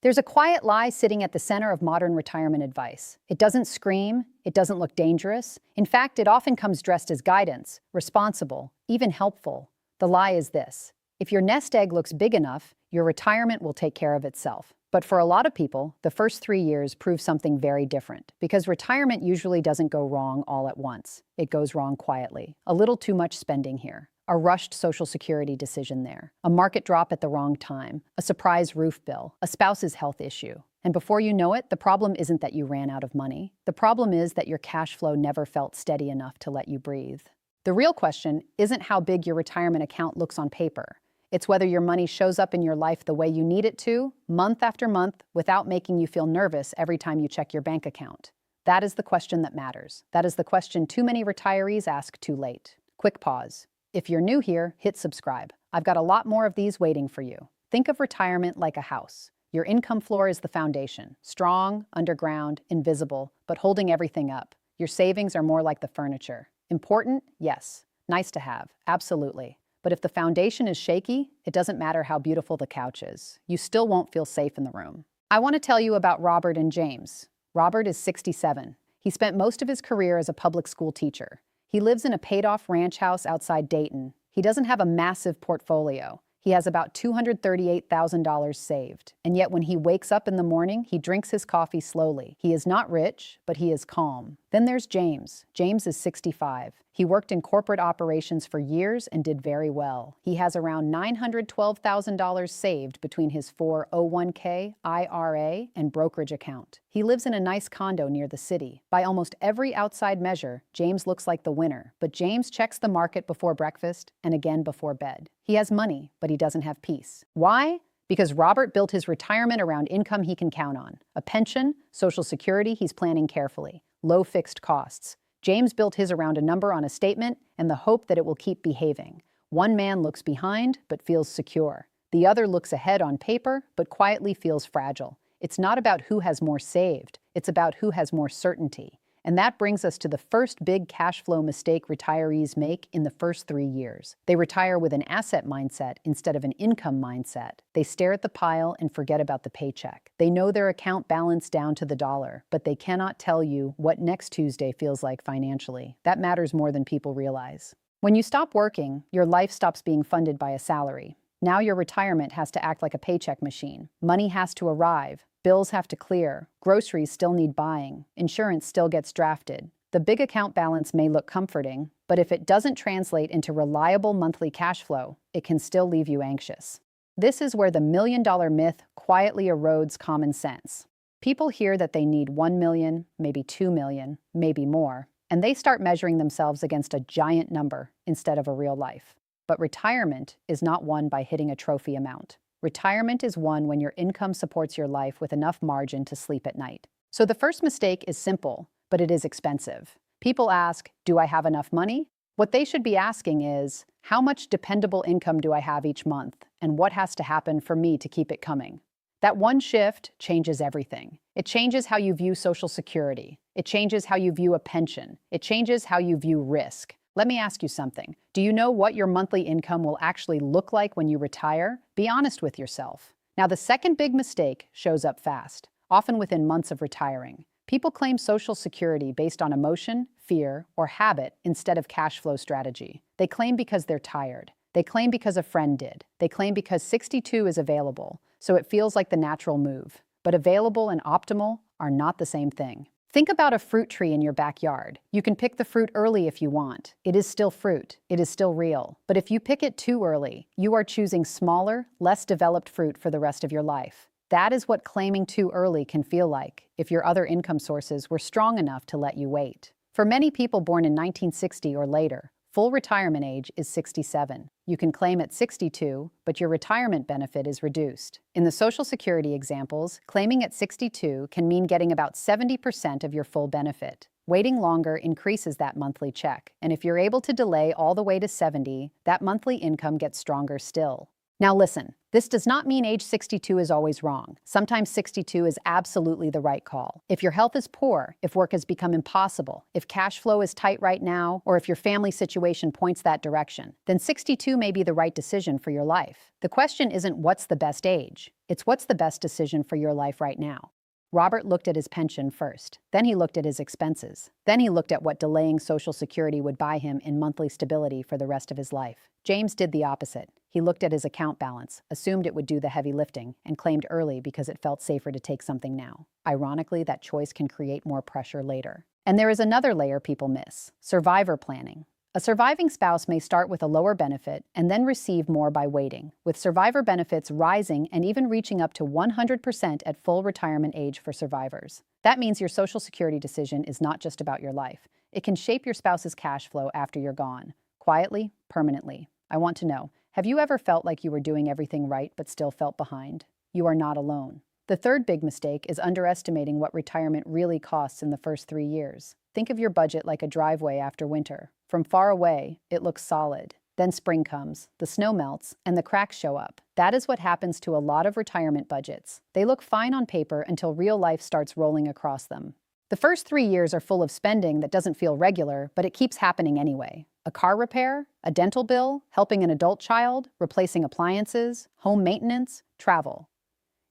There's a quiet lie sitting at the center of modern retirement advice. It doesn't scream, it doesn't look dangerous. In fact, it often comes dressed as guidance, responsible, even helpful. The lie is this: if your nest egg looks big enough, your retirement will take care of itself. But for a lot of people, the first 3 years prove something very different, because retirement usually doesn't go wrong all at once. It goes wrong quietly. A little too much spending here, a rushed Social Security decision there, a market drop at the wrong time, a surprise roof bill, a spouse's health issue. And before you know it, the problem isn't that you ran out of money. The problem is that your cash flow never felt steady enough to let you breathe. The real question isn't how big your retirement account looks on paper. It's whether your money shows up in your life the way you need it to, month after month, without making you feel nervous every time you check your bank account. That is the question that matters. That is the question too many retirees ask too late. Quick pause. If you're new here, hit subscribe. I've got a lot more of these waiting for you. Think of retirement like a house. Your income floor is the foundation. Strong, underground, invisible, but holding everything up. Your savings are more like the furniture. Important? Yes. Nice to have. Absolutely. But if the foundation is shaky, it doesn't matter how beautiful the couch is. You still won't feel safe in the room. I want to tell you about Robert and James. Robert is 67. He spent most of his career as a public school teacher. He lives in a paid-off ranch house outside Dayton. He doesn't have a massive portfolio. He has about $238,000 saved. And yet when he wakes up in the morning, he drinks his coffee slowly. He is not rich, but he is calm. Then there's James. James is 65. He worked in corporate operations for years and did very well. He has around $912,000 saved between his 401k, IRA, and brokerage account. He lives in a nice condo near the city. By almost every outside measure, James looks like the winner. But James checks the market before breakfast and again before bed. He has money, but he doesn't have peace. Why? Because Robert built his retirement around income he can count on. A pension, Social Security he's planning carefully, low fixed costs. James built his around a number on a statement and the hope that it will keep behaving. One man looks behind, but feels secure. The other looks ahead on paper, but quietly feels fragile. It's not about who has more saved. It's about who has more certainty. And that brings us to the first big cash flow mistake retirees make in the first 3 years. They retire with an asset mindset instead of an income mindset. They stare at the pile and forget about the paycheck. They know their account balance down to the dollar, but they cannot tell you what next Tuesday feels like financially. That matters more than people realize. When you stop working, your life stops being funded by a salary. Now your retirement has to act like a paycheck machine. Money has to arrive. Bills have to clear, groceries still need buying, insurance still gets drafted. The big account balance may look comforting, but if it doesn't translate into reliable monthly cash flow, it can still leave you anxious. This is where the million-dollar myth quietly erodes common sense. People hear that they need 1 million, maybe 2 million, maybe more, and they start measuring themselves against a giant number instead of a real life. But retirement is not won by hitting a trophy amount. Retirement is won when your income supports your life with enough margin to sleep at night. So the first mistake is simple, but it is expensive. People ask, do I have enough money? What they should be asking is, how much dependable income do I have each month, and what has to happen for me to keep it coming? That one shift changes everything. It changes how you view Social Security. It changes how you view a pension. It changes how you view risk. Let me ask you something. Do you know what your monthly income will actually look like when you retire? Be honest with yourself. Now, the second big mistake shows up fast, often within months of retiring. People claim Social Security based on emotion, fear, or habit instead of cash flow strategy. They claim because they're tired. They claim because a friend did. They claim because 62 is available, so it feels like the natural move. But available and optimal are not the same thing. Think about a fruit tree in your backyard. You can pick the fruit early if you want. It is still fruit. It is still real. But if you pick it too early, you are choosing smaller, less developed fruit for the rest of your life. That is what claiming too early can feel like if your other income sources were strong enough to let you wait. For many people born in 1960 or later, full retirement age is 67. You can claim at 62, but your retirement benefit is reduced. In the Social Security examples, claiming at 62 can mean getting about 70% of your full benefit. Waiting longer increases that monthly check, and if you're able to delay all the way to 70, that monthly income gets stronger still. Now listen, this does not mean age 62 is always wrong. Sometimes 62 is absolutely the right call. If your health is poor, if work has become impossible, if cash flow is tight right now, or if your family situation points that direction, then 62 may be the right decision for your life. The question isn't what's the best age. It's what's the best decision for your life right now. Robert looked at his pension first. Then he looked at his expenses. Then he looked at what delaying Social Security would buy him in monthly stability for the rest of his life. James did the opposite. He looked at his account balance, assumed it would do the heavy lifting, and claimed early because it felt safer to take something now. Ironically, that choice can create more pressure later. And there is another layer people miss: survivor planning. A surviving spouse may start with a lower benefit and then receive more by waiting, with survivor benefits rising and even reaching up to 100% at full retirement age for survivors. That means your Social Security decision is not just about your life. It can shape your spouse's cash flow after you're gone, quietly, permanently. I want to know, have you ever felt like you were doing everything right but still felt behind? You are not alone. The third big mistake is underestimating what retirement really costs in the first 3 years. Think of your budget like a driveway after winter. From far away, it looks solid. Then spring comes, the snow melts, and the cracks show up. That is what happens to a lot of retirement budgets. They look fine on paper until real life starts rolling across them. The first 3 years are full of spending that doesn't feel regular, but it keeps happening anyway. A car repair, a dental bill, helping an adult child, replacing appliances, home maintenance, travel.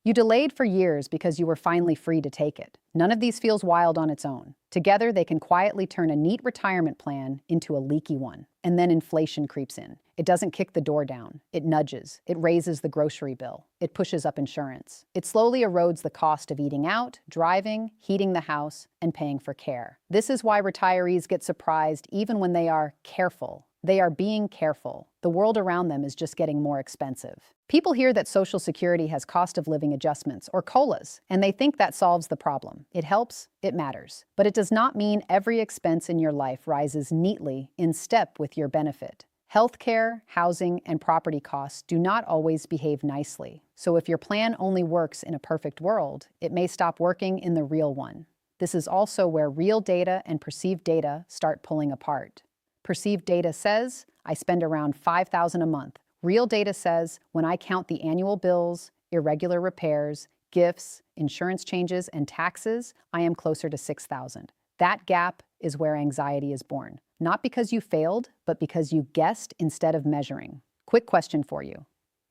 You delayed for years because you were finally free to take it. None of these feels wild on its own. Together, they can quietly turn a neat retirement plan into a leaky one. And then inflation creeps in. It doesn't kick the door down. It nudges. It raises the grocery bill. It pushes up insurance. It slowly erodes the cost of eating out, driving, heating the house, and paying for care. This is why retirees get surprised even when they are careful. They are being careful. The world around them is just getting more expensive. People hear that Social Security has cost of living adjustments, or COLAs, and they think that solves the problem. It helps, it matters. But it does not mean every expense in your life rises neatly in step with your benefit. Healthcare, housing, and property costs do not always behave nicely. So if your plan only works in a perfect world, it may stop working in the real one. This is also where real data and perceived data start pulling apart. Perceived data says, I spend around $5,000 a month. Real data says, when I count the annual bills, irregular repairs, gifts, insurance changes, and taxes, I am closer to $6,000. That gap is where anxiety is born. Not because you failed, but because you guessed instead of measuring. Quick question for you.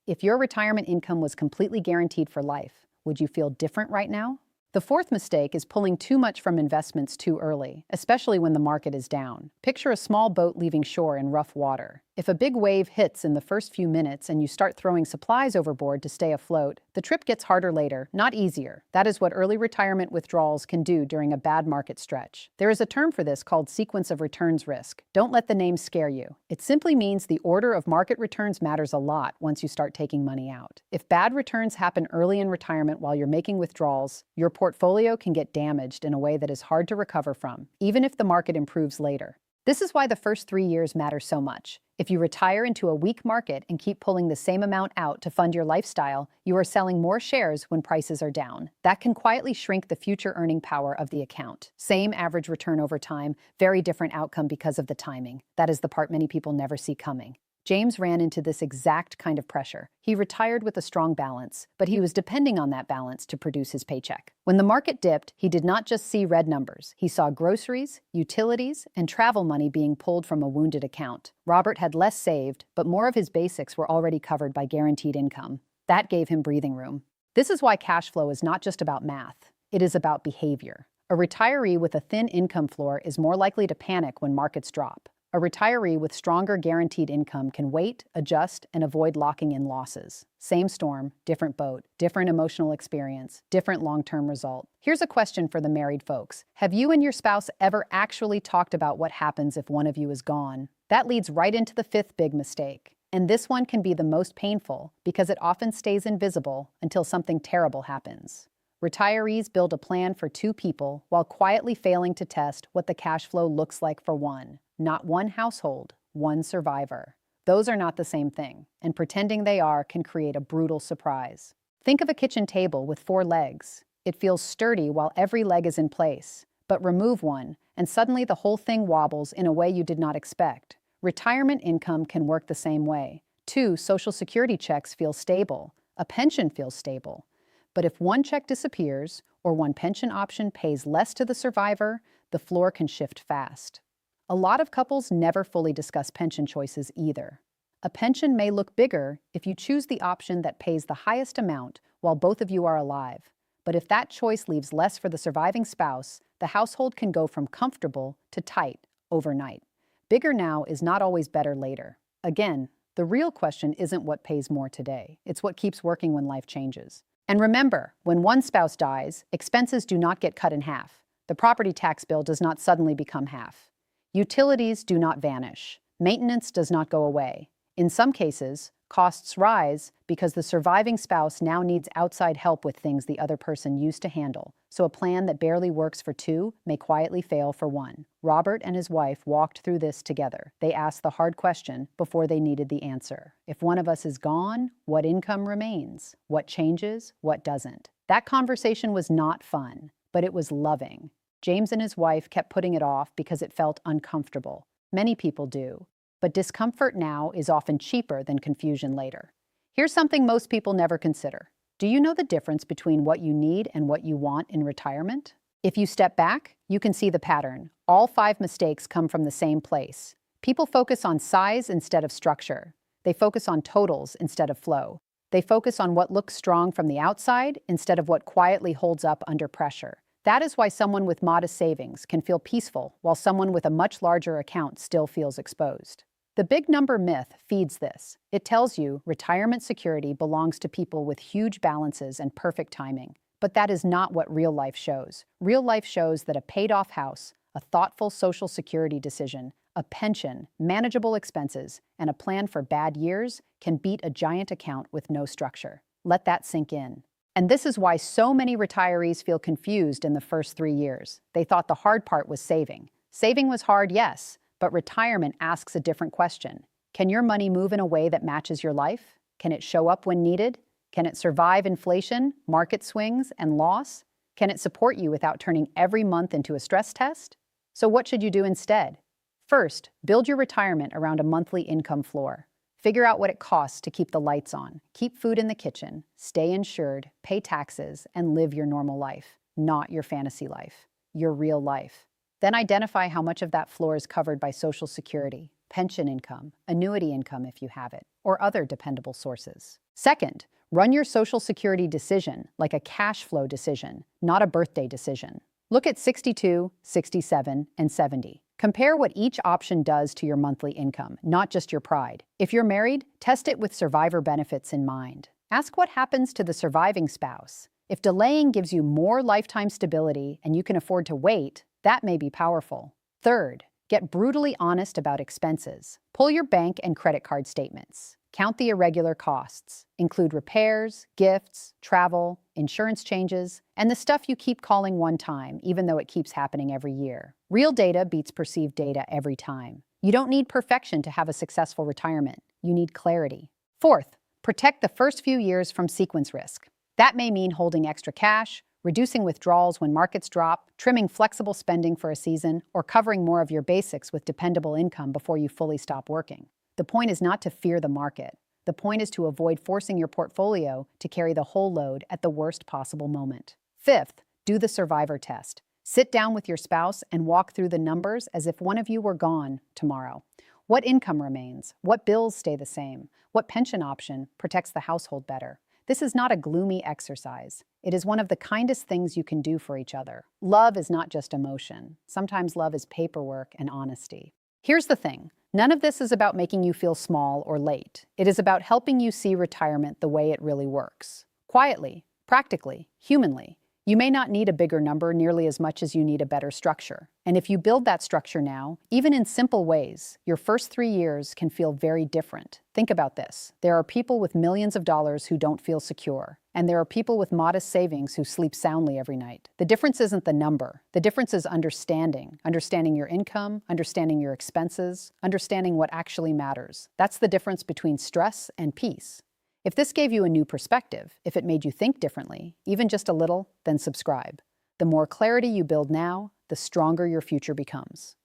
If your retirement income was completely guaranteed for life, would you feel different right now? The fourth mistake is pulling too much from investments too early, especially when the market is down. Picture a small boat leaving shore in rough water. If a big wave hits in the first few minutes and you start throwing supplies overboard to stay afloat, the trip gets harder later, not easier. That is what early retirement withdrawals can do during a bad market stretch. There is a term for this called sequence of returns risk. Don't let the name scare you. It simply means the order of market returns matters a lot once you start taking money out. If bad returns happen early in retirement while you're making withdrawals, your portfolio can get damaged in a way that is hard to recover from, even if the market improves later. This is why the first 3 years matter so much. If you retire into a weak market and keep pulling the same amount out to fund your lifestyle, you are selling more shares when prices are down. That can quietly shrink the future earning power of the account. Same average return over time, very different outcome because of the timing. That is the part many people never see coming. James ran into this exact kind of pressure. He retired with a strong balance, but he was depending on that balance to produce his paycheck. When the market dipped, he did not just see red numbers. He saw groceries, utilities, and travel money being pulled from a wounded account. Robert had less saved, but more of his basics were already covered by guaranteed income. That gave him breathing room. This is why cash flow is not just about math. It is about behavior. A retiree with a thin income floor is more likely to panic when markets drop. A retiree with stronger guaranteed income can wait, adjust, and avoid locking in losses. Same storm, different boat, different emotional experience, different long-term result. Here's a question for the married folks. Have you and your spouse ever actually talked about what happens if one of you is gone? That leads right into the fifth big mistake. And this one can be the most painful because it often stays invisible until something terrible happens. Retirees build a plan for 2 people while quietly failing to test what the cash flow looks like for one. Not one household, one survivor. Those are not the same thing, and pretending they are can create a brutal surprise. Think of a kitchen table with 4 legs. It feels sturdy while every leg is in place, but remove one, and suddenly the whole thing wobbles in a way you did not expect. Retirement income can work the same way. 2 Social Security checks feel stable. A pension feels stable. But if one check disappears, or one pension option pays less to the survivor, the floor can shift fast. A lot of couples never fully discuss pension choices either. A pension may look bigger if you choose the option that pays the highest amount while both of you are alive. But if that choice leaves less for the surviving spouse, the household can go from comfortable to tight overnight. Bigger now is not always better later. Again, the real question isn't what pays more today. It's what keeps working when life changes. And remember, when one spouse dies, expenses do not get cut in half. The property tax bill does not suddenly become half. Utilities do not vanish. Maintenance does not go away. In some cases, costs rise because the surviving spouse now needs outside help with things the other person used to handle. So a plan that barely works for two may quietly fail for one. Robert and his wife walked through this together. They asked the hard question before they needed the answer. If one of us is gone, what income remains? What changes? What doesn't? That conversation was not fun, but it was loving. James and his wife kept putting it off because it felt uncomfortable. Many people do. But discomfort now is often cheaper than confusion later. Here's something most people never consider. Do you know the difference between what you need and what you want in retirement? If you step back, you can see the pattern. All 5 mistakes come from the same place. People focus on size instead of structure. They focus on totals instead of flow. They focus on what looks strong from the outside instead of what quietly holds up under pressure. That is why someone with modest savings can feel peaceful, while someone with a much larger account still feels exposed. The big number myth feeds this. It tells you retirement security belongs to people with huge balances and perfect timing. But that is not what real life shows. Real life shows that a paid-off house, a thoughtful Social Security decision, a pension, manageable expenses, and a plan for bad years can beat a giant account with no structure. Let that sink in. And this is why so many retirees feel confused in the first 3 years. They thought the hard part was saving. Saving was hard, yes, but retirement asks a different question. Can your money move in a way that matches your life? Can it show up when needed? Can it survive inflation, market swings, and loss? Can it support you without turning every month into a stress test? So what should you do instead? First, build your retirement around a monthly income floor. Figure out what it costs to keep the lights on, keep food in the kitchen, stay insured, pay taxes, and live your normal life, not your fantasy life, your real life. Then identify how much of that floor is covered by Social Security, pension income, annuity income if you have it, or other dependable sources. Second, run your Social Security decision like a cash flow decision, not a birthday decision. Look at 62, 67, and 70. Compare what each option does to your monthly income, not just your pride. If you're married, test it with survivor benefits in mind. Ask what happens to the surviving spouse. If delaying gives you more lifetime stability and you can afford to wait, that may be powerful. Third, get brutally honest about expenses. Pull your bank and credit card statements. Count the irregular costs. Include repairs, gifts, travel, insurance changes, and the stuff you keep calling one time, even though it keeps happening every year. Real data beats perceived data every time. You don't need perfection to have a successful retirement. You need clarity. Fourth, protect the first few years from sequence risk. That may mean holding extra cash, reducing withdrawals when markets drop, trimming flexible spending for a season, or covering more of your basics with dependable income before you fully stop working. The point is not to fear the market. The point is to avoid forcing your portfolio to carry the whole load at the worst possible moment. Fifth, do the survivor test. Sit down with your spouse and walk through the numbers as if one of you were gone tomorrow. What income remains? What bills stay the same? What pension option protects the household better? This is not a gloomy exercise. It is one of the kindest things you can do for each other. Love is not just emotion. Sometimes love is paperwork and honesty. Here's the thing. None of this is about making you feel small or late. It is about helping you see retirement the way it really works. Quietly, practically, humanly. You may not need a bigger number nearly as much as you need a better structure. And if you build that structure now, even in simple ways, your first 3 years can feel very different. Think about this. There are people with millions of dollars who don't feel secure. And there are people with modest savings who sleep soundly every night. The difference isn't the number. The difference is understanding. Understanding your income, understanding your expenses, understanding what actually matters. That's the difference between stress and peace. If this gave you a new perspective, if it made you think differently, even just a little, then subscribe. The more clarity you build now, the stronger your future becomes.